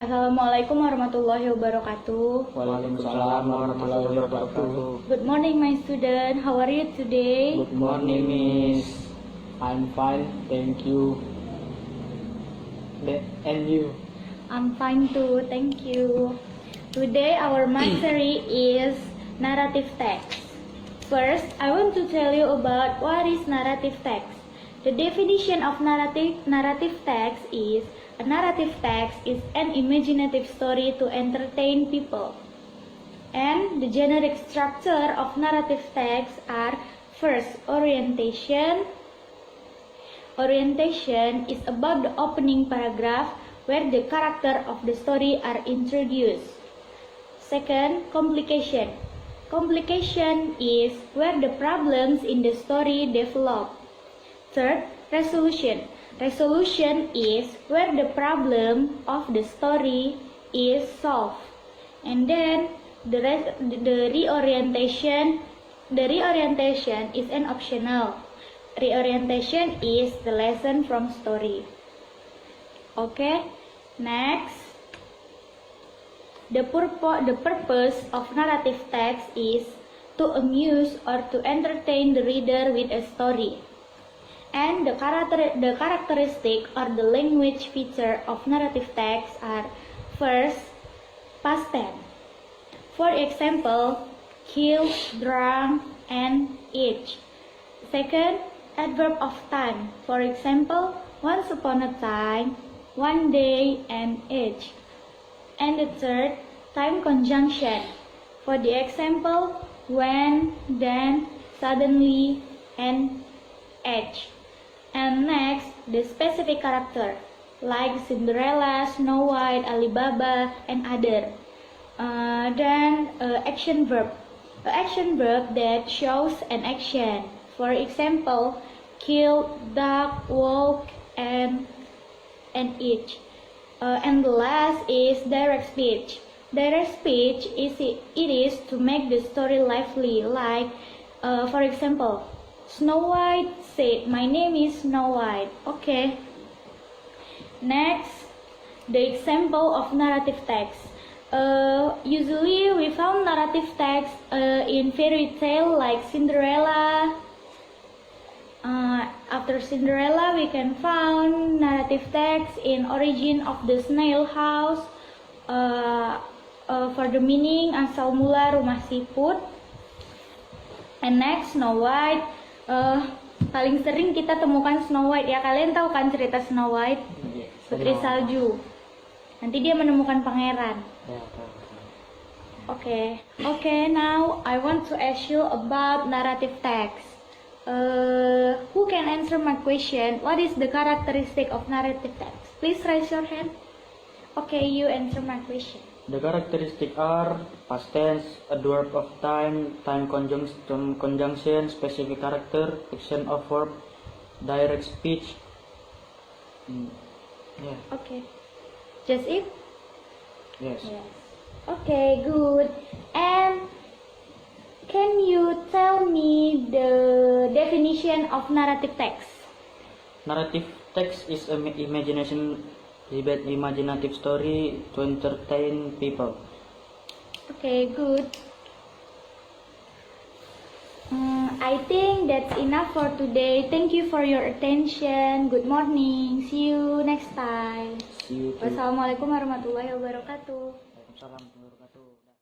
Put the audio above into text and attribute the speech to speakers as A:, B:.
A: Assalamualaikum warahmatullahi wabarakatuh.
B: Waalaikumsalam warahmatullahi wabarakatuh.
A: Good morning, my student. How are you today?
B: Good morning, Miss. I'm fine, thank you. And you?
A: I'm fine too, thank you. Today our math series is narrative text. First, I want to tell you about what is narrative text. The definition of narrative text is a narrative text is an imaginative story to entertain people. And the generic structure of narrative text are first, orientation. Orientation is about the opening paragraph where the character of the story are introduced. Second, complication. Complication is where the problems in the story develop. Third, resolution. Resolution is where the problem of the story is solved. And then the reorientation. The reorientation is an optional. Reorientation is the lesson from story. Okay, next. The purpose of narrative text is to amuse or to entertain the reader with a story. And the characteristic or the language feature of narrative text are first, past tense. For example, kill, drunk, and age. Second, adverb of time. For example, once upon a time, one day, and age. And the third, time conjunction. For the example, when, then, suddenly, and age. And next, the specific character, like Cinderella, Snow White, Alibaba, and other. Then action verb. Action verb that shows an action. For example, kill, duck, walk, and eat. And the last is direct speech. Direct speech is to make the story lively. Like, for example, Snow White said, "My name is Snow White." Okay. Next, the example of narrative text. Usually we found narrative text in fairy tale like Cinderella. After Cinderella, we can find narrative text in Origin of the Snail House. For the meaning, asal mula rumah siput. And next, Snow White. Paling sering kita temukan Snow White ya. Kalian tahu kan cerita Snow White? Putri Salju. Nanti dia menemukan pangeran. Okay, now I want to ask you about narrative text. Who can answer my question? What is the characteristic of narrative text? Please raise your hand. Okay, you answer my question.
B: The characteristics are past tense, adverb of time, time conjunction, specific character, action of verb, direct speech. Yeah.
A: Okay. Just it?
B: Yes.
A: Yes. Okay, good. And can you tell me the definition of narrative text?
B: Narrative text is an imaginative story to entertain people.
A: Okay, good. I think that's enough for today. Thank you for your attention. Good morning. See you next time.
B: See you too.
A: Wassalamualaikum warahmatullahi wabarakatuh.
B: Waalaikumsalam warahmatullahi wabarakatuh.